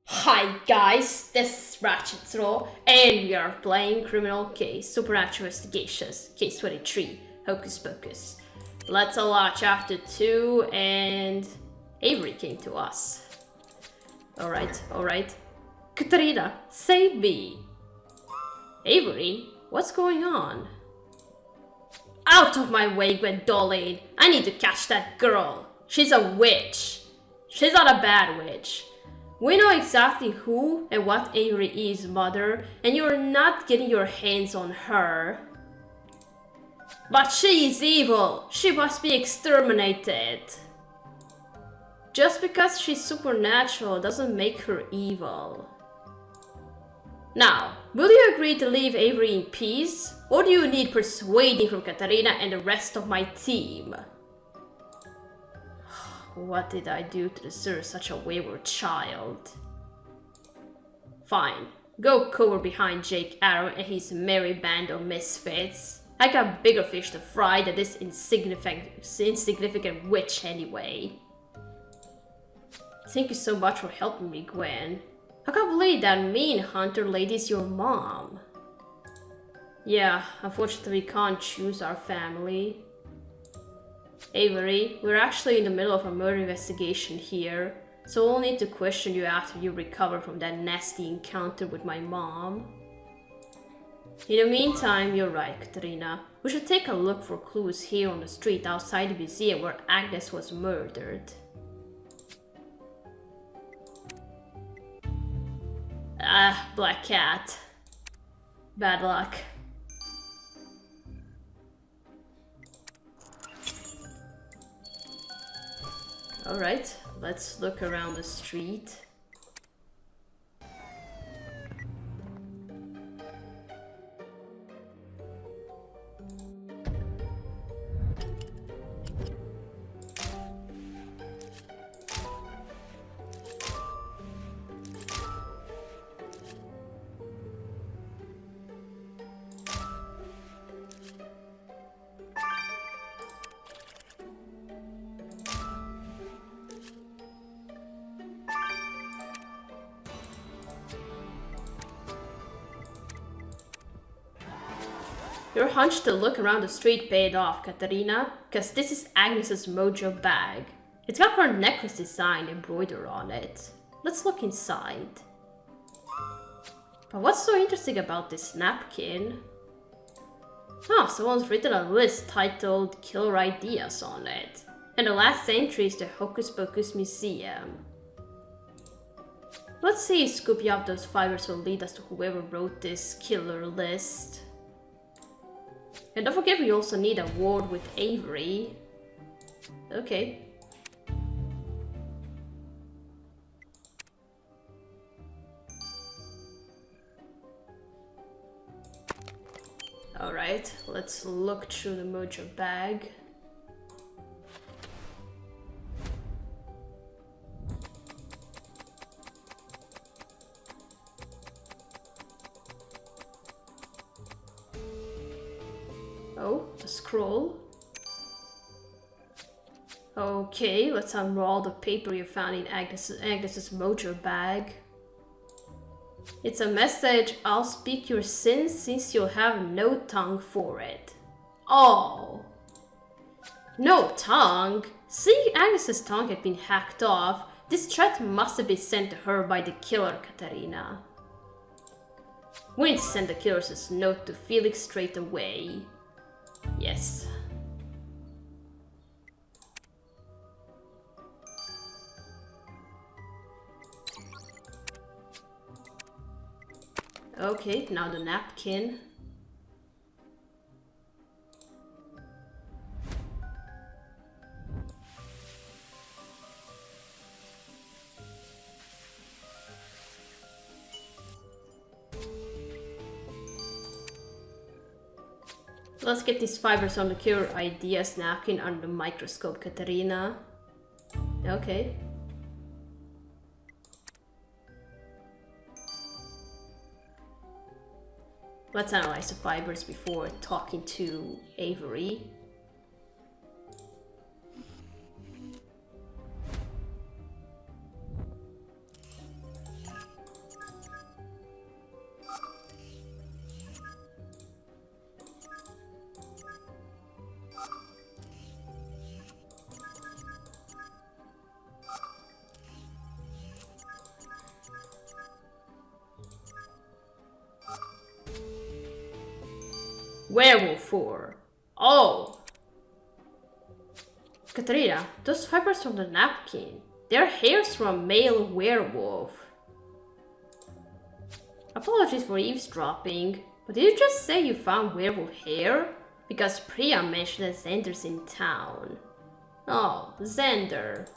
Hi guys, this is Ratchet and we are playing Criminal Case Supernatural Investigations, Case 23, Hocus Pocus. Let's allow chapter 2 and Avery came to us. Alright. Katarina, save me! Avery, what's going on? Out of my way, Gwendolyn! I need to catch that girl! She's a witch! She's not a bad witch. We know exactly who and what Avery is, Mother, and you're not getting your hands on her. But she is evil! She must be exterminated! Just because she's supernatural doesn't make her evil. Now, will you agree to leave Avery in peace? Or do you need persuading from Katarina and the rest of my team? What did I do to deserve such a wayward child? Fine, go cover behind Jake Arrow and his merry band of misfits. I got bigger fish to fry than this insignificant witch anyway. Thank you so much for helping me, Gwen. I can't believe that mean hunter lady's your mom. Yeah, unfortunately we can't choose our family. Avery, we're actually in the middle of a murder investigation here, so we'll need to question you after you recover from that nasty encounter with my mom. In the meantime, you're right, Katarina. We should take a look for clues here on the street outside the museum where Agnes was murdered. Ah, Black Cat. Bad luck. Alright, let's look around the street. Your hunch to look around the street paid off, Katarina, because this is Agnes's mojo bag. It's got her necklace design embroidered on it. Let's look inside. But what's so interesting about this napkin? Oh, someone's written a list titled Killer Ideas on it. And the last entry is the Hocus Pocus Museum. Let's see if scooping up those fibers will lead us to whoever wrote this killer list. And don't forget we also need a word with Avery. Okay. Alright, let's look through the mojo bag. Oh, a scroll. Okay, let's unroll the paper you found in Agnes's mojo bag. It's a message, I'll speak your sins since you'll have no tongue for it. Oh. No tongue? See, Agnes's tongue had been hacked off. This threat must have been sent to her by the killer, Katarina. We need to send the killer's note to Felix straight away. Yes. Okay, now the napkin. Let's get these fibers on the Killer Ideas napkin under the microscope, Katarina. Okay. Let's analyze the fibers before talking to Avery. Werewolf 4. Oh! Katarina, those fibers from the napkin. They're hairs from a male werewolf. Apologies for eavesdropping, but did you just say you found werewolf hair? Because Priya mentioned that Xander's in town. Oh, Xander.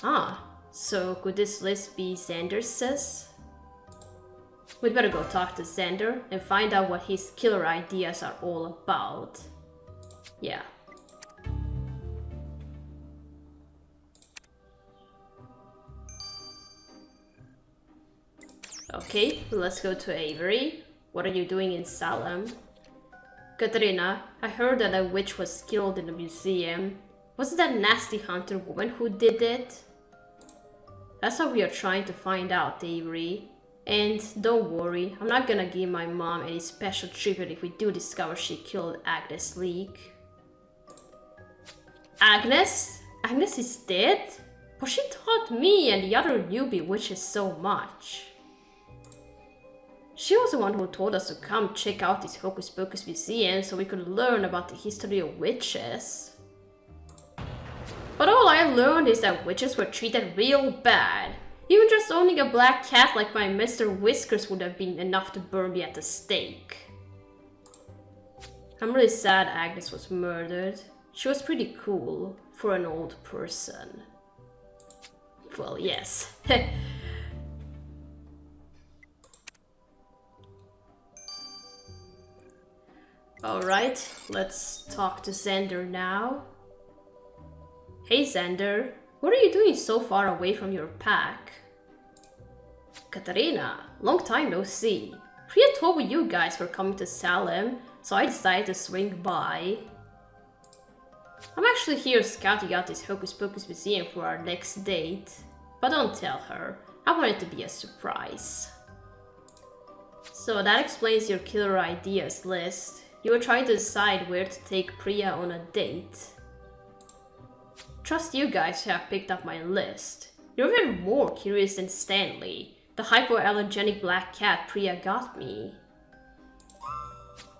Ah, so could this list be Xander's? We'd better go talk to Xander and find out what his killer ideas are all about. Yeah. Okay, let's go to Avery. What are you doing in Salem? Katarina, I heard that a witch was killed in the museum. Was it that nasty hunter woman who did it? That's what we are trying to find out, Avery. And don't worry, I'm not gonna give my mom any special treatment if we do discover she killed Agnes Leak. Agnes? Agnes is dead? But she taught me and the other newbie witches so much. She was the one who told us to come check out this Hocus Pocus museum so we could learn about the history of witches. But all I learned is that witches were treated real bad. Even just owning a black cat like my Mr. Whiskers would have been enough to burn me at the stake. I'm really sad Agnes was murdered. She was pretty cool for an old person. Well, yes. Alright, let's talk to Xander now. Hey Xander, what are you doing so far away from your pack? Katarina, long time no see. Priya told me you guys were coming to Salem, so I decided to swing by. I'm actually here scouting out this Hocus Pocus museum for our next date. But don't tell her, I want it to be a surprise. So that explains your killer ideas list. You were trying to decide where to take Priya on a date. Trust you guys to have picked up my list. You're even more curious than Stanley, the hypoallergenic black cat Priya got me.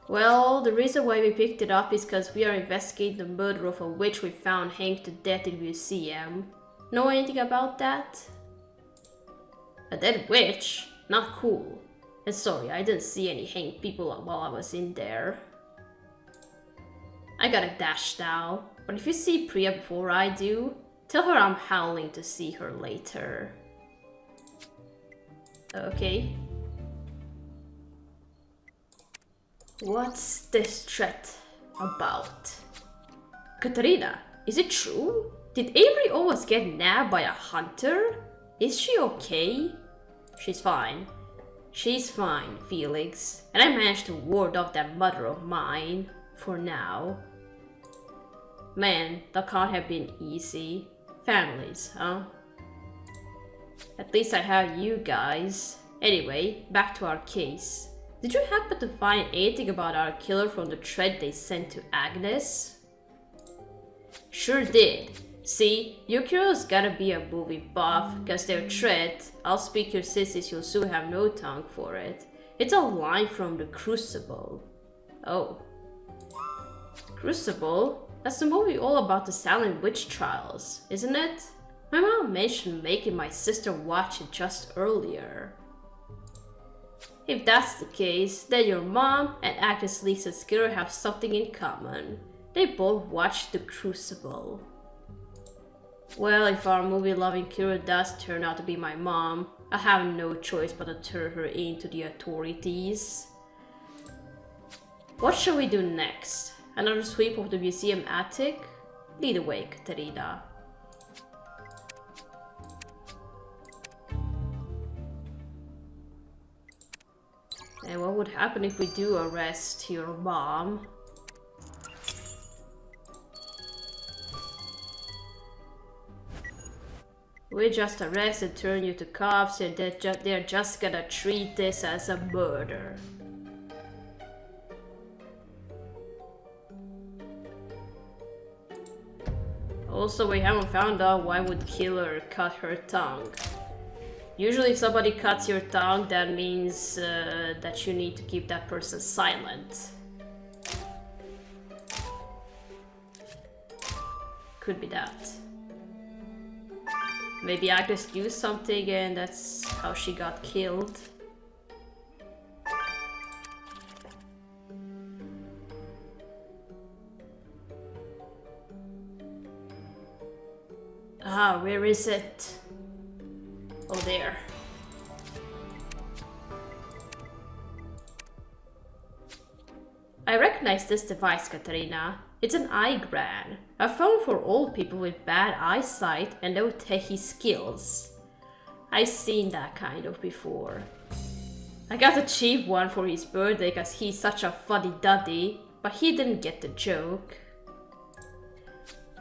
Well, the reason why we picked it up is because we are investigating the murder of a witch we found hanged to death in the museum. Know anything about that? A dead witch? Not cool. And sorry, I didn't see any hanged people while I was in there. I gotta dash now, but if you see Priya before I do, tell her I'm howling to see her later. Okay. What's this threat about? Katarina, is it true? Did Avery always get nabbed by a hunter? Is she okay? She's fine. She's fine, Felix. And I managed to ward off that mother of mine. For now. Man, that can't have been easy. Families, huh? At least I have you guys. Anyway, back to our case. Did you happen to find anything about our killer from the thread they sent to Agnes? Sure did. See, your killer's gotta be a movie buff, cause their thread, I'll speak your sissies, you'll soon have no tongue for it. It's a line from The Crucible. Oh. Crucible? That's the movie all about the Salem witch trials, isn't it? My mom mentioned making my sister watch it just earlier. If that's the case, then your mom and Agnes Lisa's killer have something in common. They both watched The Crucible. Well, if our movie-loving killer does turn out to be my mom, I have no choice but to turn her in to the authorities. What shall we do next? Another sweep of the museum attic? Lead the way, Katarina. And what would happen if we do arrest your mom? We just arrest and turn you to cops and they're just gonna treat this as a murder. Also, we haven't found out why would killer cut her tongue. Usually if somebody cuts your tongue, that means that you need to keep that person silent. Could be that. Maybe Agnes used something and that's how she got killed. Ah, where is it? Oh, there. I recognize this device, Katarina. It's an iGran, a phone for old people with bad eyesight and no techie skills. I've seen that kind of before. I got a cheap one for his birthday cause he's such a fuddy-duddy, but he didn't get the joke.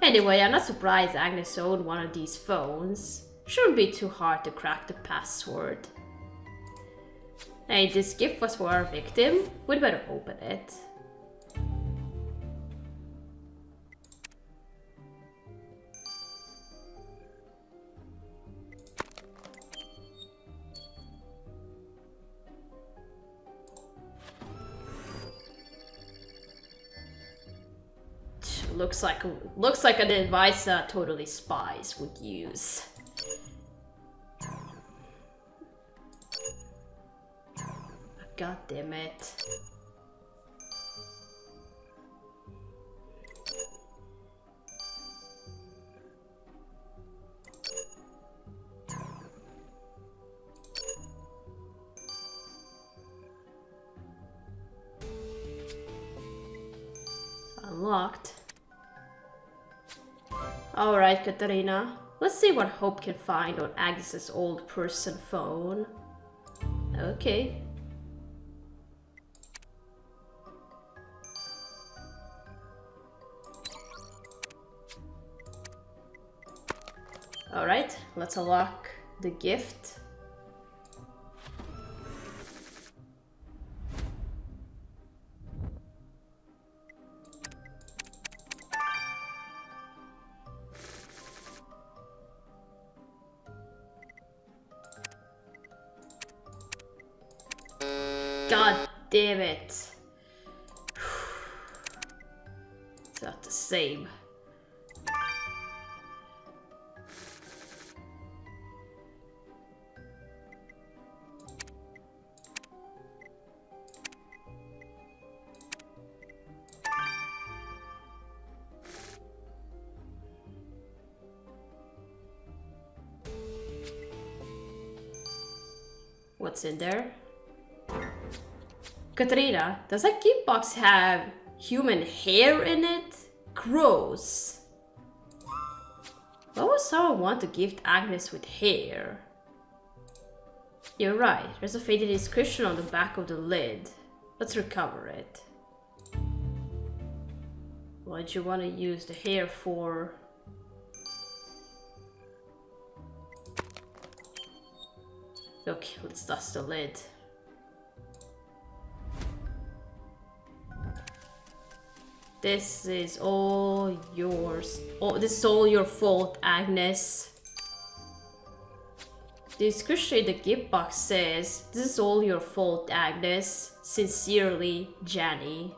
Anyway, I'm not surprised Agnes owned one of these phones. Shouldn't be too hard to crack the password. Hey, this gift was for our victim. We'd better open it. Looks like a device that totally spies would use. God damn it. Unlocked. Alright, Katarina. Let's see what Hope can find on Agnes's old person phone. Okay. Alright, let's unlock the gift. God damn it. It's not the same. What's in there? Katarina, does that gift box have human hair in it? Gross. Why would someone want to gift Agnes with hair? You're right, there's a faded inscription on the back of the lid. Let's recover it. What do you want to use the hair for? Okay, let's dust the lid. This is all yours. Oh, this is all your fault, Agnes. The inscription in the gift box says, "This is all your fault, Agnes. Sincerely, Janny."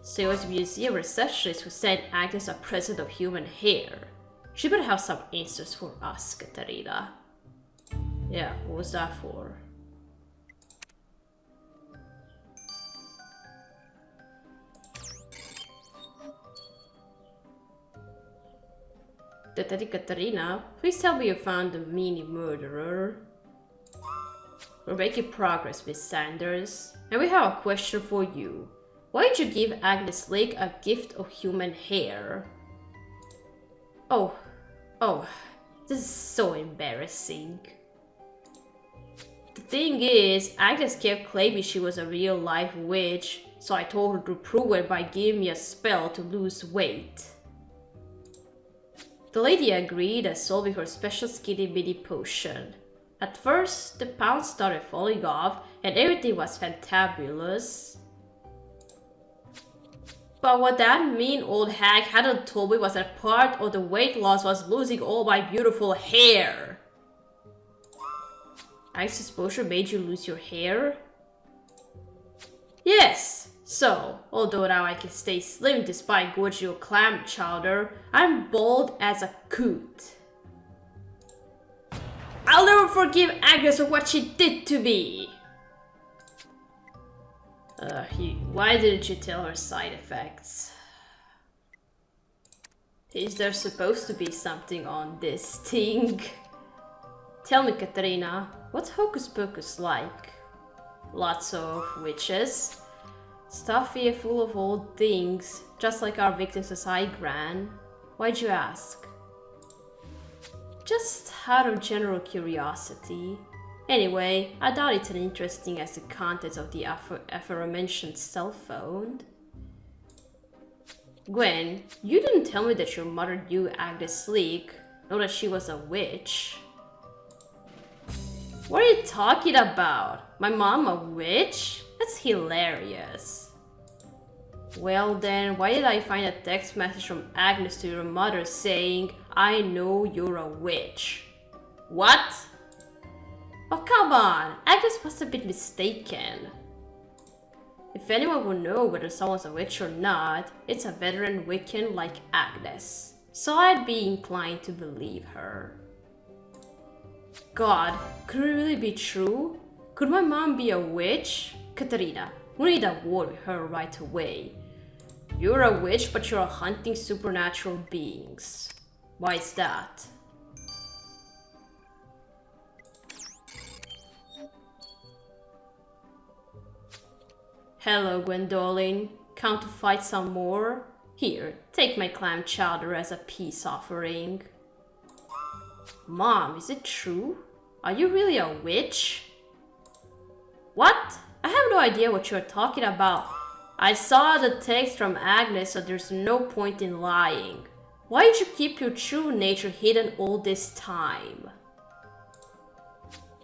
So it was the museum receptionist who sent Agnes a present of human hair. She better have some answers for us, Katarina. Yeah, what was that for? Detective Katarina, please tell me you found the mini murderer. We're making progress, Miss Sanders. And we have a question for you. Why did you give Agnes Lake a gift of human hair? Oh, this is so embarrassing. The thing is, Agnes kept claiming she was a real-life witch, so I told her to prove it by giving me a spell to lose weight. The lady agreed and sold me her special skinny mini potion. At first, the pounds started falling off and everything was fantabulous. But what that mean old hag hadn't told me was that part of the weight loss was losing all my beautiful hair. Agnes's potion made you lose your hair? Yes, So, although now I can stay slim despite Gojo clam chowder, I'm bald as a coot. I'll never forgive Agnes for what she did to me! Why didn't you tell her side effects? Is there supposed to be something on this thing? Tell me, Katarina, what's Hocus Pocus like? Lots of witches. Stuffy and full of old things, just like our victims as I gran. Why'd you ask? Just out of general curiosity. Anyway, I doubt it's as interesting as the contents of the aforementioned cell phone. Gwen, you didn't tell me that your mother knew Agnes Sleek, nor that she was a witch. What are you talking about? My mom a witch? That's hilarious. Well then, why did I find a text message from Agnes to your mother saying, I know you're a witch? What? Oh come on, Agnes must have been mistaken. If anyone will know whether someone's a witch or not, it's a veteran Wiccan like Agnes. So I'd be inclined to believe her. God, could it really be true? Could my mom be a witch? Katarina, we need a word with her right away. You're a witch, but you're hunting supernatural beings. Why is that? Hello, Gwendoline. Come to fight some more? Here, take my clam chowder as a peace offering. Mom, is it true? Are you really a witch? What? I have no idea what you're talking about. I saw the text from Agnes, so there's no point in lying. Why did you keep your true nature hidden all this time?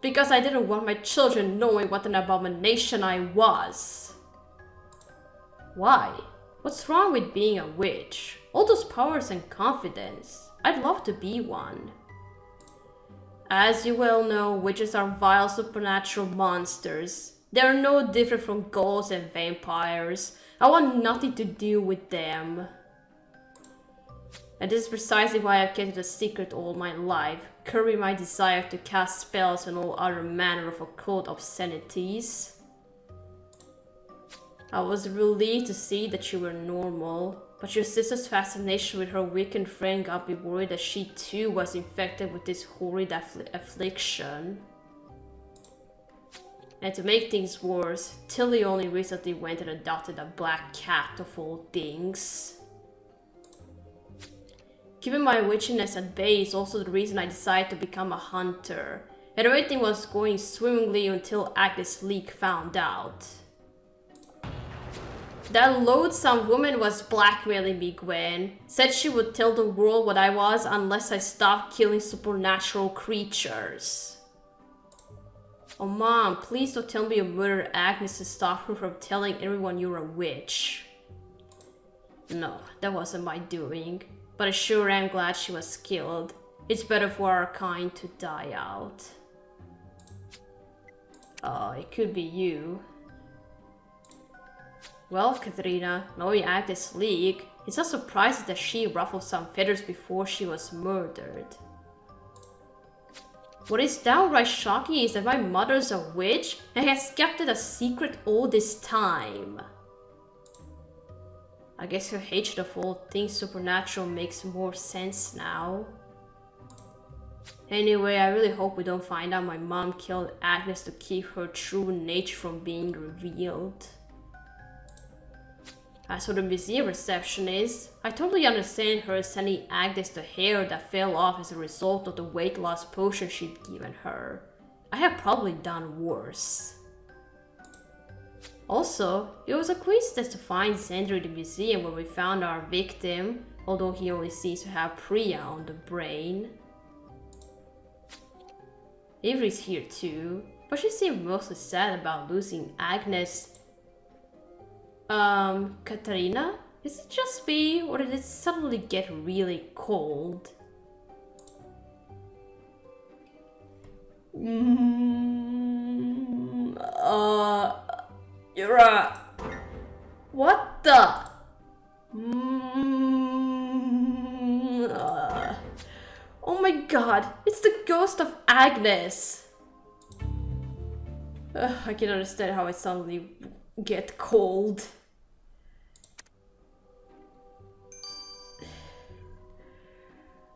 Because I didn't want my children knowing what an abomination I was. Why? What's wrong with being a witch? All those powers and confidence. I'd love to be one. As you well know, witches are vile supernatural monsters. They're no different from ghosts and vampires. I want nothing to do with them. And this is precisely why I've kept it a secret all my life, curbing my desire to cast spells and all other manner of occult obscenities. I was relieved to see that you were normal, but your sister's fascination with her Wiccan friend got me worried that she too was infected with this horrid affliction. And to make things worse, Tilly only recently went and adopted a black cat of all things. Keeping my witchiness at bay is also the reason I decided to become a hunter, and everything was going swimmingly until Agnes Leak found out. That loathsome woman was blackmailing me, Gwen. Said she would tell the world what I was unless I stopped killing supernatural creatures. Oh mom, please don't tell me you murdered Agnes to stop her from telling everyone you're a witch. No, that wasn't my doing. But I sure am glad she was killed. It's better for our kind to die out. Oh, it could be you. Well, Katrina, knowing Agnes League, it's not surprising that she ruffled some feathers before she was murdered. What is downright shocking is that my mother's a witch and has kept it a secret all this time. I guess her hatred of all things supernatural makes more sense now. Anyway, I really hope we don't find out my mom killed Agnes to keep her true nature from being revealed. As for the museum receptionist, I totally understand her sending Agnes the hair that fell off as a result of the weight loss potion she'd given her. I have probably done worse. Also, it was a coincidence to find Xander in the museum where we found our victim, although he only seems to have Priya on the brain. Avery's here too, but she seemed mostly sad about losing Agnes. Katarina? Is it just me, or did it suddenly get really cold? You're What the? Oh my god, it's the ghost of Agnes. I can understand how I suddenly get cold.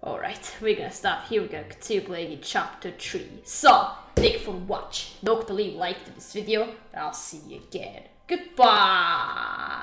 Alright, we're gonna stop here. We're gonna continue playing in chapter 3. So, thank you for watching. Don't leave a like to this video, and I'll see you again. Goodbye!